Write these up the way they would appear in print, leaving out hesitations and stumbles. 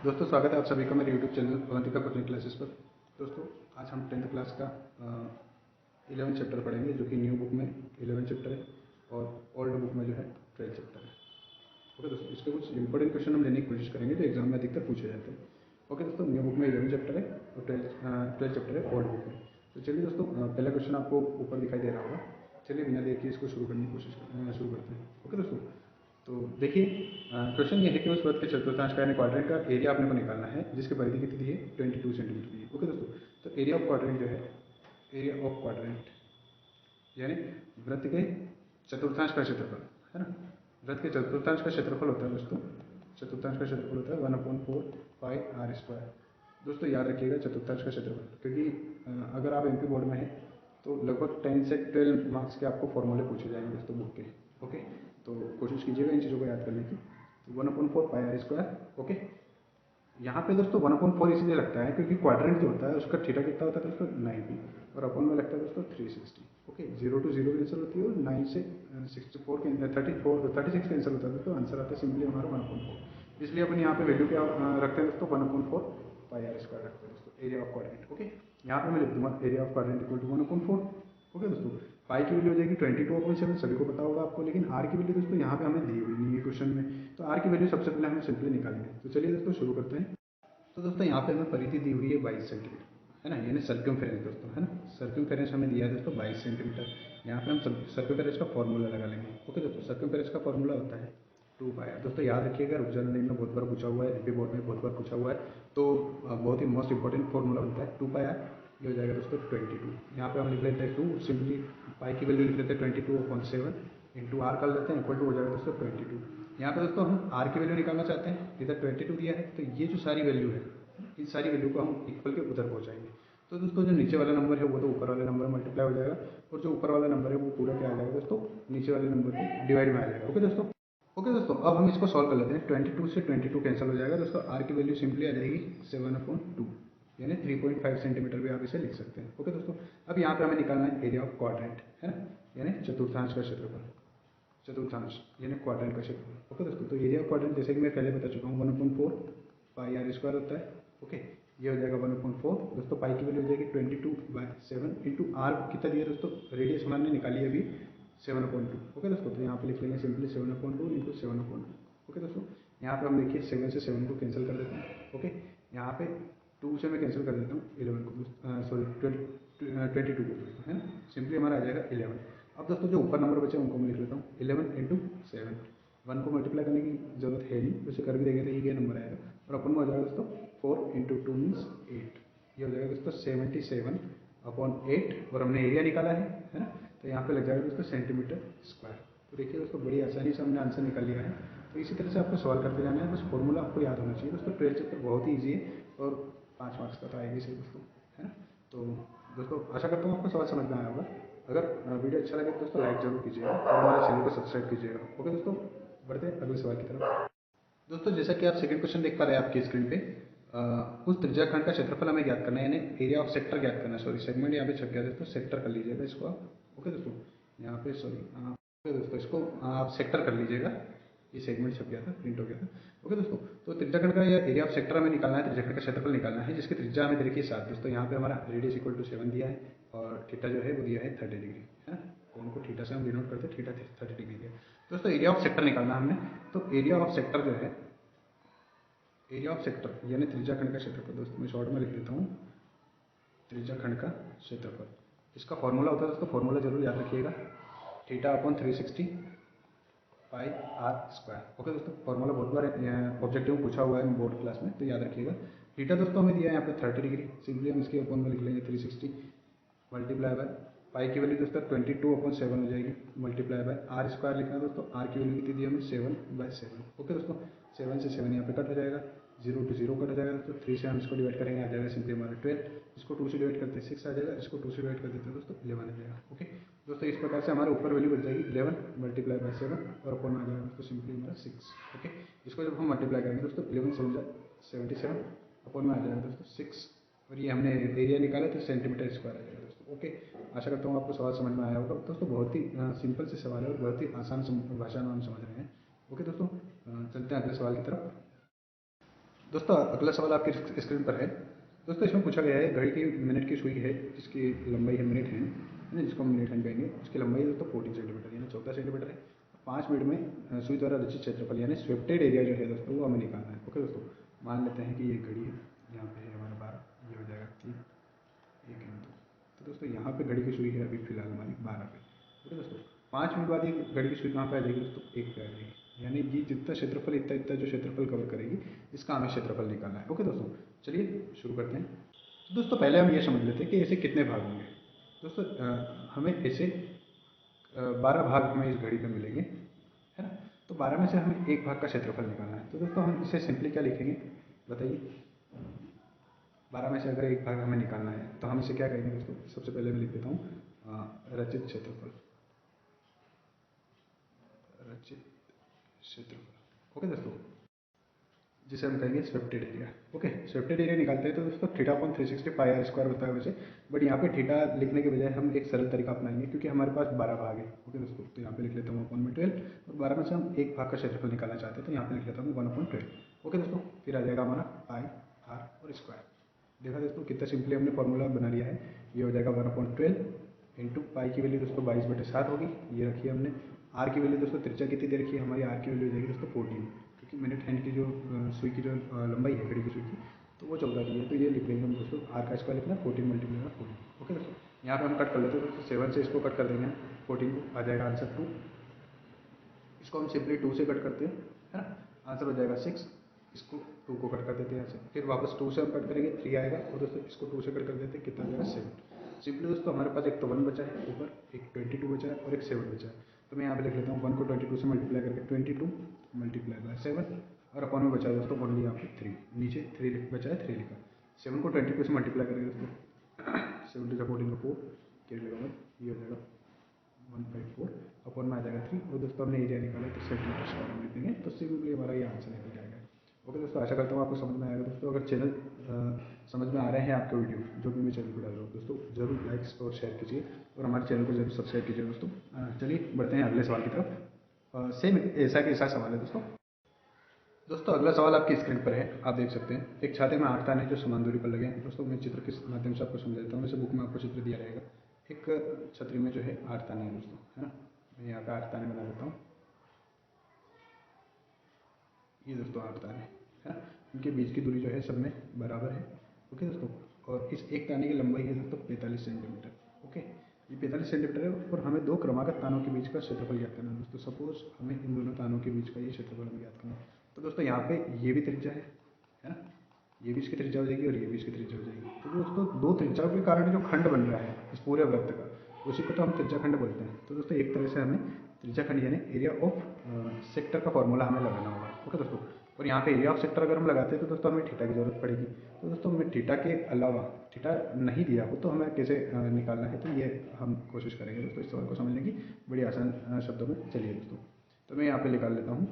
दोस्तों स्वागत है आप सभी का मेरे YouTube channel Avantika coaching classes पर। दोस्तों आज हम 10th क्लास का 11 चैप्टर पढ़ेंगे जो कि न्यू बुक में 11 चैप्टर है और ओल्ड बुक में जो है 12 चैप्टर है। ओके दोस्तों, इसके कुछ इंपॉर्टेंट क्वेश्चन हम लेने की कोशिश करेंगे जो एग्जाम में अधिकतर पूछे जाते हैं। ओके दोस्तों, न्यू बुक में 11 चैप्टर है और 12 चैप्टर है ओल्ड बुक में। तो चलिए दोस्तों, पहला क्वेश्चन आपको ऊपर दिखाई दे रहा होगा। चलिए बिना देखिए इसको शुरू करने की कोशिश शुरू करते हैं। ओके दोस्तों, तो देखिए क्वेश्चन ये है कि उस वृत्त के चतुर्थांश का यानी क्वाड्रेंट का एरिया आपने को निकालना है जिसकी परिधि कितनी दी है 22 सेंटीमीटर दी है। ओके दोस्तों, तो एरिया ऑफ क्वाड्रेंट जो है, एरिया ऑफ क्वाड्रेंट यानी वृत्त के चतुर्थांश का क्षेत्रफल है ना। वृत्त के चतुर्थांश का क्षेत्रफल होता है दोस्तों, चतुर्थांश का क्षेत्रफल होता है 1/4πr²। दोस्तों याद रखिएगा चतुर्थांश का क्षेत्रफल, क्योंकि अगर आप MP बोर्ड में हैं तो लगभग 10 से 12 मार्क्स के आपको फॉर्मूले पूछे जाएंगे दोस्तों बुक के। ओके, तो कोशिश कीजिएगा इन चीज़ों को याद करने की। तो 1/4πr²। ओके, यहाँ पे दोस्तों 1/4 इसलिए लगता है क्योंकि क्वाड्रेंट जो होता है उसका थीटा कितना होता है दोस्तों 90 और अपन में लगता है दोस्तों 360। ओके, 0 to 0 कैंसिल होती है और 9 से 64 36 कैंसिल होता है दोस्तों। आंसर आता है सिंपली हमारा 1/4। इसलिए अपन यहाँ पे वैल्यू क्या रखते हैं दोस्तों 1/4πr² रखते हैं दोस्तों एरिया ऑफ क्वाड्रेंट। ओके, यहाँ पे मैं लिख दूंगा area of quadrant equal to 1/4। Okay दोस्तों, पाई की वैल्यू हो जाएगी 22/7, सभी को पता होगा आपको, लेकिन आर की वैल्यू दोस्तों यहाँ पे हमें दी हुई नहीं है क्वेश्चन में, तो आर की वैल्यू सबसे पहले हम सिंपली निकालेंगे। तो चलिए दोस्तों शुरू करते हैं। तो दोस्तों यहाँ पे हमें परिधि दी हुई है 22 सेंटीमीटर है ना, यानी सर्कमफेरेंस दोस्तों है ना। सर्कमफेरेंस हमें दिया है दोस्तों 22 सेंटीमीटर। यहाँ पे हम सर्कमफेरेंस का फॉर्मूला लगा लेंगे। ओके दोस्तों, सर्कमफेरेंस का फॉर्मूला होता है 2πr। दोस्तों याद रखिएगा, रूप में बहुत बार पूछा हुआ है, MP बोर्ड में बहुत बार पूछा हुआ है, तो बहुत ही मोस्ट इंपॉर्टेंट फॉर्मूला बनता है 2πr। ये हो जाएगा दोस्तों 22। यहाँ पे हम लिख लेते हैं 2, सिंपली पाई की वैल्यू लिख लेते हैं 22/7 इंटू आर कर लेते हैं, इक्वल टू हो जाएगा दोस्तों 22। यहाँ पे दोस्तों हम आर की वैल्यू निकालना चाहते हैं, इधर 22 दिया है, तो ये जो सारी वैल्यू है इन सारी वैल्यू को हम इक्वल के उधर पहुँचाएंगे। तो दोस्तों जो नीचे वाला नंबर है वो तो ऊपर वाले नंबर मल्टीप्लाई हो जाएगा, और जो ऊपर वाला नंबर है वो पूरा क्या आ जाएगा दोस्तों नीचे वाले नंबर को डिवाइड में आ जाएगा। ओके दोस्तों, अब हम इसको सॉल्व कर लेते हैं। 22 से 22 कैंसिल हो जाएगा दोस्तों। आर की वैल्यू सिंपली आ जाएगी 7/2 यानी 3.5 सेंटीमीटर भी आप इसे लिख सकते हैं। ओके दोस्तों, अब यहाँ पे हमें निकालना है एरिया ऑफ क्वाड्रेंट है ना, यानी चतुर्थांश का क्षेत्रफल, चतुर्थांश यानी क्वाड्रेंट का क्षेत्रफल। ओके दोस्तों, तो एरिया ऑफ क्वाड्रेंट जैसे कि मैं पहले बता चुका हूँ 1/4πr² होता है। ओके, ये हो जाएगा 1/4 दोस्तों। पाई की वैल्यू हो जाएगी 22/7 इंटू आर कितना दिया दोस्तों, रेडियस हमारे निकाली है अभी 7/2। ओके दोस्तों, तो यहाँ पे लिख लेंगे सिंपली 7/2 इंटू 7/2। ओके दोस्तों, यहाँ पे हम देखिए 7 से 7 को कैंसिल कर देते हैं। ओके, यहाँ पे 2 से मैं कैंसिल कर देता हूँ 11 को, सॉरी 22 को है ना, सिंपली हमारा आ जाएगा 11। अब दोस्तों जो ऊपर नंबर बचे उनको मैं लिख लेता हूँ 11 इंटू 7। 1 को मल्टीप्लाई करने की जरूरत है नहीं, वैसे कर भी देंगे तो ये नंबर आएगा, और अपन में हो जाएगा दोस्तों 4 इंटू 2 मीन्स 8। ये हो जाएगा दोस्तों 77/8, और हमने एरिया निकाला है ना, तो यहाँ पे लग जाएगा दोस्तों सेंटीमीटर स्क्वायर। तो देखिए दोस्तों बड़ी आसानी से हमने आंसर निकाल लिया है। तो इसी तरह से आपको सॉल्व करते जाना है, बस फॉर्मूला आपको याद होना चाहिए दोस्तों। 12 चैप्टर बहुत ही ईजी है और 5 मार्क्स का तो आएगी सही दोस्तों है ना। तो दोस्तों आशा करता हूँ आपको सवाल समझ में आया होगा। अगर वीडियो अच्छा लगे तो दोस्तों लाइक जरूर कीजिएगा और हमारे चैनल को सब्सक्राइब कीजिएगा। ओके दोस्तों, बढ़ते हैं अगले सवाल की तरफ। दोस्तों जैसा कि आप सेकंड क्वेश्चन देख पा रहे हैं आपकी स्क्रीन पे, उस त्रिज्याखंड का क्षेत्रफल हमें ज्ञात करना है, यानी एरिया ऑफ सेक्टर ज्ञात करना है। सॉरी, सेगमेंट यहाँ पे छप गया दोस्तों, सेक्टर कर लीजिएगा इसको आप। ओके दोस्तों, यहाँ पे सॉरी, ओके दोस्तों इसको आप सेक्टर कर लीजिएगा, ये सेगमेंट छप गया था, प्रिंट हो गया था। ओके दोस्तों, तो त्रिज्याखंड का एरिया ऑफ सेक्टर हमें निकालना है, त्रिज्याखंड का क्षेत्रफल निकालना है जिसकी त्रिज्या हमें देखिए 7 दोस्तों। यहाँ पे हमारा रेडियस इक्वल टू 7 दिया है और थीटा जो है वो दिया है 30 डिग्री है ना, कोण को थीटा से हम डिनोट करते हैं, थीटा 30 डिग्री दिया दोस्तों। एरिया ऑफ सेक्टर निकालना हमने, तो एरिया ऑफ सेक्टर जो है, एरिया ऑफ सेक्टर यानी त्रिज्याखंड का क्षेत्रफल दोस्तों, मैं शॉर्ट में लिख देता हूँ त्रिज्याखंड का क्षेत्रफल। इसका फॉर्मूला होता है दोस्तों, फॉर्मूला जरूर याद रखिएगा, θ/360 πr²। ओके दोस्तों, फॉर्मूला बहुत बार ऑब्जेक्टिव पूछा हुआ है बोर्ड क्लास में, तो याद रखिएगा। थीटा दोस्तों हमें दिया है यहाँ पे 30 डिग्री, सिंपली हम इसके अपॉन में लिख लेंगे 360 मल्टीप्लाई बाय पाई की वैल्यू दोस्तों 22/7 हो जाएगी, मल्टीप्लाई बाय r² लिखना दोस्तों। आर की वैल्यू कितनी दी हमें 7/7। ओके दोस्तों, 7 से 7 यहाँ पे कट हो जाएगा, 0 to 0 कट हो जाएगा दोस्तों। 3 से हम इसको डिवाइड करेंगे, आ जाएगा सिंपली हमारा 12। इसको 2 से डिवाइड करते हैं 6 आ जाएगा, इसको 2 से डिवाइड कर देते हैं दोस्तों 11 आ जाएगा। ओके दोस्तों, इस प्रकार से हमारे ऊपर वैल्यू बच जाएगी 11 मल्टीप्लाई बाय 7 और अपॉन आ जाएगा दोस्तों सिंपली हमारा 6। ओके, इसको जब हम मल्टीप्लाई करेंगे दोस्तों 11 77 अपॉन में आ जाएगा दोस्तों 6, और ये हमने एरिया निकाला तो सेंटीमीटर स्क्वायर आ जाएगा दोस्तों। ओके, आशा करता हूँ आपको सवाल समझ में आया होगा दोस्तों। बहुत ही सिंपल से सवाल है और बहुत ही आसान भाषा में हम समझ रहे हैं। ओके दोस्तों, चलते हैं अगले सवाल की तरफ। दोस्तों अगला सवाल आपकी स्क्रीन पर है। दोस्तों इसमें पूछा गया है घड़ी की मिनट की सुई है जिसकी लंबाई है मिनट हैंड है ना, जिसको हम मिनट हैंड कहेंगे। उसकी लंबाई दोस्तों 14 सेंटीमीटर यानी 14 सेंटीमीटर है। 5 मिनट में सुई द्वारा रचित क्षेत्रफल यानी स्वेप्टेड एरिया जो है दोस्तों वो हमें निकालना है। ओके दोस्तों, मान लेते हैं कि ये घड़ी है, यहाँ पे है हमारा 12, ये हो जाएगा 3, 1 2। तो दोस्तों यहाँ पे घड़ी की सुई है अभी फिलहाल हमारी 12 पे। ओके दोस्तों, 5 मिनट बाद ये घड़ी की सुई कहाँ पे आ जाएगी दोस्तों? 1 पे आ जाएगी। यानी ये जितना क्षेत्रफल इतना इतना जो क्षेत्रफल कवर करेगी इसका हमें क्षेत्रफल निकालना है। ओके दोस्तों, चलिए शुरू करते हैं। तो दोस्तों पहले हम ये समझ लेते हैं कि ऐसे कितने भाग होंगे। दोस्तों हमें ऐसे 12 भाग हमें इस घड़ी पे मिलेंगे, है ना। तो 12 में से हमें एक भाग का क्षेत्रफल निकालना है। तो दोस्तों हम इसे सिंपली क्या लिखेंगे बताइए? 12 में से अगर एक भाग हमें निकालना है तो हम इसे क्या करेंगे दोस्तों? सबसे पहले मैं लिख देता हूँ रचित क्षेत्रफल, रचित क्षेत्रफल। ओके दोस्तों, जिसे हम कहेंगे swept area. Okay, swept area निकालते हैं तो दोस्तों theta upon 360 pi r square होता है वैसे, बट यहाँ पे थीटा लिखने के बजाय हम एक सरल तरीका अपनाएंगे क्योंकि हमारे पास 12 भाग है। ओके दोस्तों, तो यहाँ पे लिख लेता हूँ अपॉन में 12, और 12 में से हम एक भाग का क्षेत्रफल निकालना चाहते हैं तो यहाँ पे लिख लेता हूँ 1/12। ओके दोस्तों, फिर आ जाएगा हमारा पाई आर और स्क्वायर। देखा दोस्तों कितना सिंपली हमने फॉर्मूला बना लिया है। ये हो जाएगा 1/12 इंटू पाई की वैल्यू दोस्तों 22/7 होगी, ये रखी है हमने। आर की वैल्यू दोस्तों त्रिज्या कितनी दे रखी है हमारी? आर की वैल्यू हो जाएगी दोस्तों 14, क्योंकि मिनट हैंड की जो सुई की जो लंबाई है घड़ी की सुई की तो वो 14 की है, तो ये लिख देंगे हम दोस्तों। आर का स्क्वायर लिखना 14 मल्टीप्लाई 14। ओके दोस्तों, यहाँ पे हम कट कर लेते हैं दोस्तों। 7 से इसको कट कर देंगे, 14 को आ जाएगा आंसर 2। इसको हम सिंपली 2 से कट करते हैं, है ना, आंसर हो जाएगा 6। इसको 2 को कट कर देते हैं यहाँ से, फिर वापस 2 से हम कट करेंगे 3 आएगा, और दोस्तों इसको 2 से कट कर देते हैं, कितना आ जाएगा 7। सिंपली दोस्तों हमारे पास एक तो 1 बचा है ऊपर, एक 22 बचा है और एक 7 बचा है। तो मैं यहाँ पे लिख लेता हूँ 1 को 22 से मल्टीप्लाई करके 22 मल्टीप्लाई बाय 7, और अपॉन में बचा है दोस्तों ओनली यहाँ पे 3, नीचे 3 बचा है 3 लिखा। 7 को 22 से मल्टीप्लाई करेंगे दोस्तों 7 टू 14 का 4, क्या लगेगा, ये हो जाएगा 1/4 अपॉन में आ जाएगा 3, और दोस्तों हमने एरिया निकाला तो सेंटीमीटर स्क्वायर हम लिख देंगे, तो सिंपली हमारा ये आंसर निकल जाएगा। ओके दोस्तों, आशा करता हूँ आपको समझ में आएगा। दोस्तों अगर चैनल समझ में आ रहे हैं आपके वीडियो जो भी मैं चैनल पर डाल रहा हूँ दोस्तों, जरूर लाइक्स और शेयर कीजिए और हमारे चैनल को जरूर सब्सक्राइब कीजिए दोस्तों। चलिए बढ़ते हैं अगले सवाल की तरफ। सेम ऐसा के ऐसा सवाल है दोस्तों। दोस्तों अगला सवाल आपकी स्क्रीन पर है, आप देख सकते हैं। एक छाते में 8 ताने जो समान दूरी पर लगे हैं। दोस्तों मैं चित्र के माध्यम से आपको समझा देता हूँ, वैसे बुक में आपको चित्र दिया रहेगा। एक छतरी में जो है 8 ताने हैं दोस्तों, है ना। मैं यहाँ पे 8 ताने बना देता हूँ, ये दोस्तों 8 ताने है ना। इनके बीच की दूरी जो है सब में बराबर है। ओके दोस्तों, और इस एक ताने की लंबाई है दोस्तों 45 सेंटीमीटर। ओके, ये 45 सेंटीमीटर है, और हमें दो क्रमागत तानों के बीच का क्षेत्रफल ज्ञात करना है दोस्तों। सपोज हमें इन दोनों तानों के बीच का ये क्षेत्रफल हमें ज्ञात करना है। तो दोस्तों यहाँ पे ये भी त्रिज्या है ना, ये भी इसकी त्रिज्या हो जाएगी और ये भी इसकी त्रिज्या हो जाएगी। तो दोस्तों दो त्रिज्याओं के कारण जो खंड बन रहा है इस पूरे वृत्त का, उसी को तो हम त्रिज्या खंड बोलते हैं। तो दोस्तों एक तरह से हमें त्रिज्या खंड यानी एरिया ऑफ सेक्टर का फॉर्मूला हमें लगाना होगा। ओके दोस्तों, और यहाँ पे एरिया ऑफ सेक्टर अगर हम लगाते हैं तो दोस्तों हमें थीटा की जरूरत पड़ेगी। तो दोस्तों हमें थीटा के अलावा थीटा नहीं दिया हो तो हमें कैसे निकालना है, तो ये हम कोशिश करेंगे दोस्तों इस सवाल को समझने की बड़ी आसान शब्दों में। चलिए दोस्तों, तो मैं यहाँ पे निकाल लेता हूँ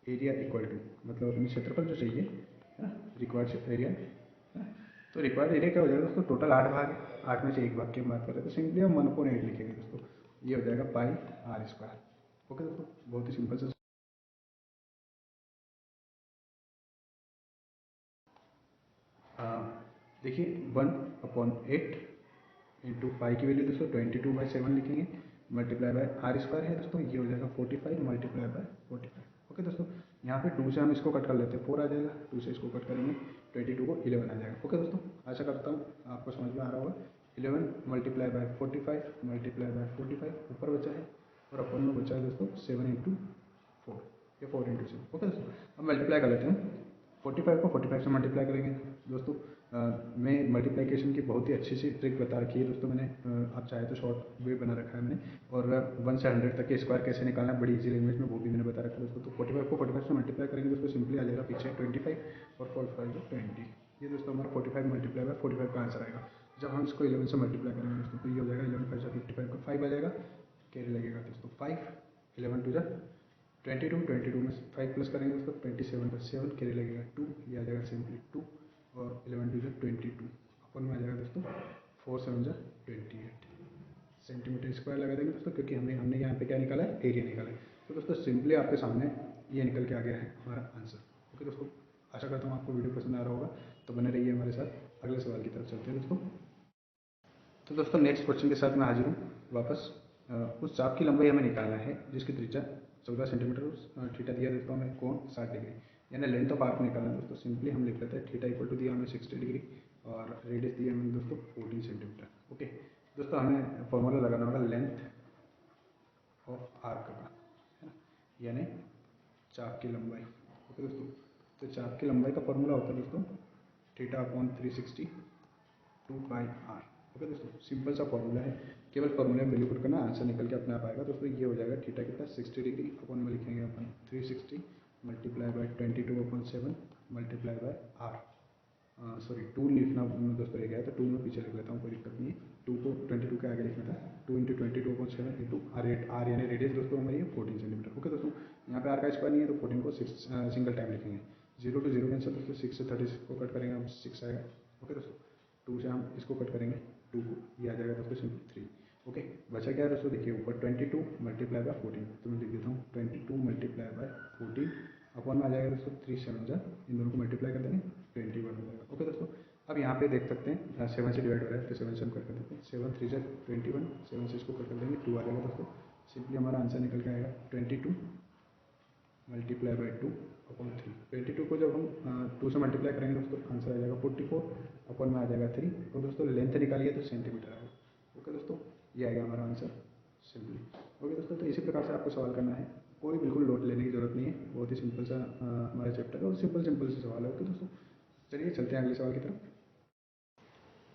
एरिया इक्वल टू, मतलब अपनी क्षेत्रफल जो चाहिए है ना, रिक्वायर्ड एरिया है ना। तो रिक्वायर्ड एरिया क्या हो जाएगा दोस्तों? टोटल 8 भाग है, 8 में से एक भाग की हम बात कर रहे हैं तो सिंपली हम 1/8 लिखेंगे दोस्तों। ये हो जाएगा पाई आर स्क्वायर। ओके दोस्तों, बहुत ही सिंपल से देखिए 1/8 इंटू पाई की वैल्यू दोस्तों 22/7 लिखेंगे, मल्टीप्लाई बाय आर स्क्वायर है दोस्तों, ये हो जाएगा 45 मल्टीप्लाई बाय 45। ओके दोस्तों, यहाँ पे 2 से हम इसको कट कर लेते हैं, 4 आ जाएगा, 2 से इसको कट करेंगे 22 को 11 आ जाएगा। ओके दोस्तों, आशा करता हूँ आपको समझ में आ रहा होगा। 11 मल्टीप्लाई बाय 45 मल्टीप्लाई बाय 45 ऊपर बचा है, और अपन में बचा है दोस्तों 7 इंटू 4, ये 4 इंटू 7। ओके दोस्तों, अब मल्टीप्लाई कर लेते हैं। 45 को 45 से मल्टीप्लाई करेंगे दोस्तों। मैं मल्टीप्लिकेशन की बहुत ही अच्छी सी ट्रिक बता रखी है दोस्तों मैंने, आप चाहे तो शॉर्ट वे बना रखा है मैंने, और 1 से 100 तक के स्क्वायर कैसे निकालना है बड़ी इजी लैंग्वेज में वो भी मैंने बता रखा है दोस्तों। तो 45 को 45 से मल्टीप्लाई करेंगे दोस्तों, सिंपली आ जाएगा पीछे 25, और 45 जो 20, ये दोस्तों हमारा 45 मल्टीप्लाई बाय 45 का आंसर आएगा। जब हम इसको 11 से मल्टीप्लाई करेंगे दोस्तों तो ये हो जाएगा 11 5 55 का 5 आ जाएगा, कैरी लगेगा दोस्तों 5, 11 टू 22, 22 में 5 प्लस करेंगे दोस्तों 27 का 7, कैरी लगेगा 2, ये आ जाएगा सिंपली 2, और 11 टू 22 अपन में आ जाएगा दोस्तों 4 7 28 सेंटीमीटर स्क्वायर लगा देंगे दोस्तों, क्योंकि हमने हमने यहाँ पे क्या निकाला है? एरिया निकाला है। तो दोस्तों सिंपली आपके सामने ये निकल के आ गया है हमारा आंसर। आशा करता हूँ आपको वीडियो पसंद आ रहा होगा, तो बने रहिए हमारे साथ। अगले सवाल की तरफ चलते हैं दोस्तों। तो दोस्तों नेक्स्ट क्वेश्चन के साथ मैं हाजिर हूँ वापस। उस चाप की लंबाई हमें निकालना है जिसकी त्रिज्या 14 सेंटीमीटर, थीटा दिया दोस्तों हमें, कोण 60 डिग्री, यानी लेंथ ऑफ आर्क निकालना है दोस्तों। सिंपली हम लिख लेते हैं थीटा इक्वल टू दिया हमें 60 डिग्री और रेडियस दिया हमें दोस्तों 14 सेंटीमीटर। ओके दोस्तों, हमें फॉर्मूला लगाना होगा लेंथ ऑफ आर्क का, है ना, यानी चाप की लंबाई। ओके दोस्तों, तो चाप की लंबाई का फॉर्मूला होता है दोस्तों theta upon 360 2 pi R. Okay दोस्तों, सिंपल सा फॉर्मूला है, केवल फॉर्मूले में वैल्यू पुट करना, आंसर निकल के अपने आप आएगा दोस्तों। ये हो जाएगा थीटा कितना 60 डिग्री अपॉन में लिखेंगे upon 360 multiply by 22/7 multiply by R. Sorry 2 लिखना दोस्तों रह गया, तो 2 में पीछे लिख लेता हूँ, कोई दिक्कत नहीं है। 2 को 22 के आगे लिखना था, 2 × 22/7 इंटू आर यानी रेडियस दोस्तों हमारी 14 सेंटीमीटर। ओके दोस्तों, यहाँ पे आर का स्क्वायर नहीं है तो 14 को सिंगल टाइम लिखेंगे। 0 to 0 कैंसिल दोस्तों, 6 से 36 को कट करेंगे हम 6 आएगा। ओके दोस्तों, 2 से हम इसको कट करेंगे 2 को, ये आ जाएगा दोस्तों सिंपल 3। ओके, बचा क्या है दोस्तों, देखिए ऊपर 22 मल्टीप्लाई बाय 14, तो मैं लिख देता हूँ 22 मल्टीप्लाई बाय 14 अपॉन में आ जाएगा दोस्तों 3 7 जा, इन दोनों को मल्टीप्लाई कर देंगे 21 हो जाएगा। ओके दोस्तों, अब यहाँ पे देख सकते हैं 7 से डिवाइड हो रहा है, तो 7 से हम कट कर देते हैं, 7 3 जा 21, 7 से इसको कट कर देंगे 2 आ जाएगा दोस्तों। सिंपली हमारा आंसर निकल के आएगा 22 मल्टीप्लाई बाई 2 अपॉन 3। 22 को जब हम 2 से मल्टीप्लाई करेंगे दोस्तों, आंसर आ जाएगा 44 अपॉन में आ जाएगा 3, और दोस्तों लेंथ निकालिए तो सेंटीमीटर आएगा। ओके दोस्तों, ये आएगा हमारा आंसर सिंपली। ओके दोस्तों, तो इसी प्रकार से आपको सवाल करना है, कोई बिल्कुल लोड लेने की जरूरत नहीं है, बहुत ही सिंपल सा हमारा चैप्टर है और सिंपल से सवाल है। ओके दोस्तों, चलिए चलते हैं अगले सवाल की तरफ।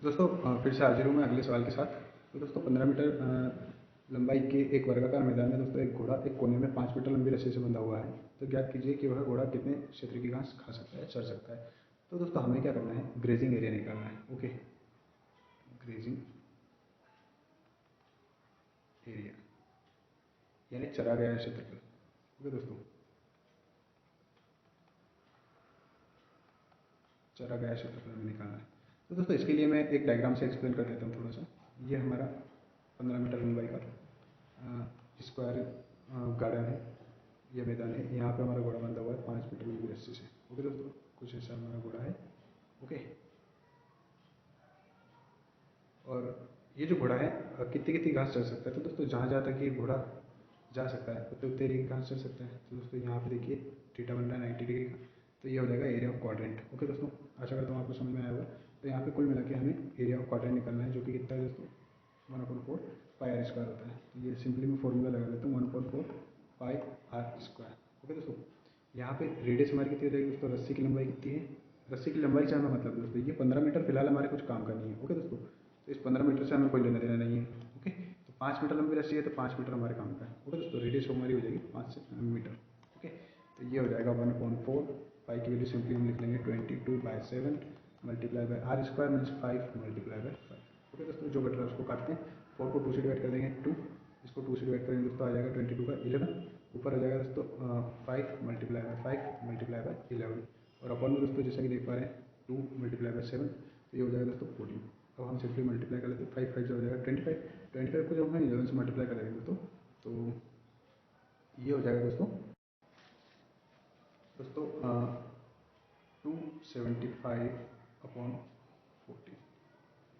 दोस्तों फिर से हाजिर हूँ मैं अगले सवाल के साथ। तो दोस्तों 15 मीटर लंबाई के एक वर्गाकार मैदान में दोस्तों एक घोड़ा एक कोने में 5 मीटर लंबी रस्सी से बंधा हुआ है। तो ज्ञात कीजिए कि वह घोड़ा कितने क्षेत्र की घास खा सकता है, चर सकता है। तो दोस्तों हमें क्या करना है, ग्रेजिंग एरिया निकालना है। ओके, ग्रेजिंग एरिया यानी चरा गया क्षेत्रफल। ओके दोस्तों, चरा गया क्षेत्रफल हमें निकालना है। तो दोस्तों इसके लिए मैं एक डायग्राम से एक्सप्लेन कर देता हूँ थोड़ा सा। ये हमारा 15 मीटर लंबाई का स्क्वायर गार्डन है, ये मैदान है। यहाँ पे हमारा घोड़ा बंधा हुआ है 5 मीटर लंबी रस्सी से। ओके दोस्तों, कुछ ऐसा हमारा घोड़ा है। ओके, और ये जो घोड़ा है कितनी कितनी घास चल सकता है, तो दोस्तों जहाँ जहाँ तक ये घोड़ा जा सकता है उतने उतने एरिया की घास चल सकता है। तो दोस्तों यहाँ पे देखिए थीटा बन रहा है 90 डिग्री का, तो ये हो जाएगा एरिया ऑफ क्वाड्रेंट। ओके दोस्तों, आशा करता हूँ आपको समझ में आया होगा। तो यहाँ पे कुल मिला के हमें एरिया ऑफ क्वाड्रेंट निकलना है, जो कि कितना है दोस्तों 1/4 पाई आर स्क्वायर होता है। तो ये सिंपली मैं फॉर्मूला लगा देता हूँ 1/4 पाई आर स्क्वायर। ओके दोस्तों, यहाँ पे रेडियस हमारी कितनी हो जाएगी दोस्तों, रस्सी की लंबाई कितनी है, रस्सी की लंबाई से हमें मतलब दोस्तों ये 15 मीटर फिलहाल हमारे कुछ काम का नहीं है। ओके दोस्तों, तो इस 15 मीटर से हमें कोई लेना देना नहीं है। ओके, तो 5 मीटर लंबी रस्सी है तो 5 मीटर हमारे काम का है। ओके दोस्तों, रेडियस हमारी हो जाएगी 5 मीटर। ओके, तो ये हो जाएगा 1/4 पाई की वैल्यू सिंपली हम लिख लेंगे 22/7 multiply by R square means 5 multiply by 5। Okay दोस्तों, जो बट रहा है उसको काटते हैं, 4 को 2 से डिवाइड कर देंगे 2, इसको 2 से डिवाइड करेंगे दोस्तों आ जाएगा 22 का 11, ऊपर आ जाएगा दोस्तों 5 मल्टीप्लाई बाय 5 मल्टीप्लाई बाय 11, और अपन में दोस्तों जैसा कि देख पा रहे हैं 2 मल्टीप्लाई बाय 7, तो ये हो जाएगा दोस्तों 14। अब हम सिंपली मल्टीप्लाई कर लेते हैं, 5 5 जो हो जाएगा 25, 25 को जब हम 11 से मल्टीप्लाई करेंगे दोस्तों, तो ये हो जाएगा दोस्तों 275/40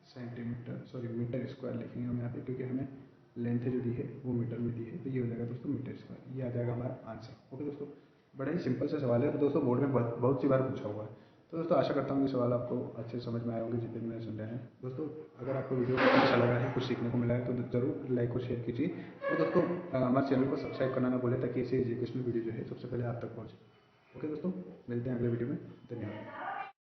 सेंटीमीटर, सॉरी मीटर स्क्वायर लिखेंगे हम यहाँ पे, क्योंकि हमें लेंथ जो दी है वो मीटर में दी है। तो ये हो जाएगा दोस्तों मीटर स्क्वायर, ये आ जाएगा हमारा आंसर। ओके दोस्तों, बड़ा ही सिंपल सा सवाल है, तो दोस्तों बोर्ड में बहुत सी बार पूछा हुआ है। तो दोस्तों आशा करता हूँ ये सवाल आपको अच्छे से समझ में आए होंगे जितने भी मैंने समझाए हैं। दोस्तों अगर आपको वीडियो अच्छा लगा है, कुछ सीखने को मिला है, तो जरूर लाइक और शेयर कीजिए। और दोस्तों हमारे चैनल को सब्सक्राइब करना ना भूलें, ताकि ऐसे एजुकेशनल वीडियो जो है सबसे पहले आप तक पहुँचे। ओके दोस्तों, मिलते हैं अगले वीडियो में, धन्यवाद।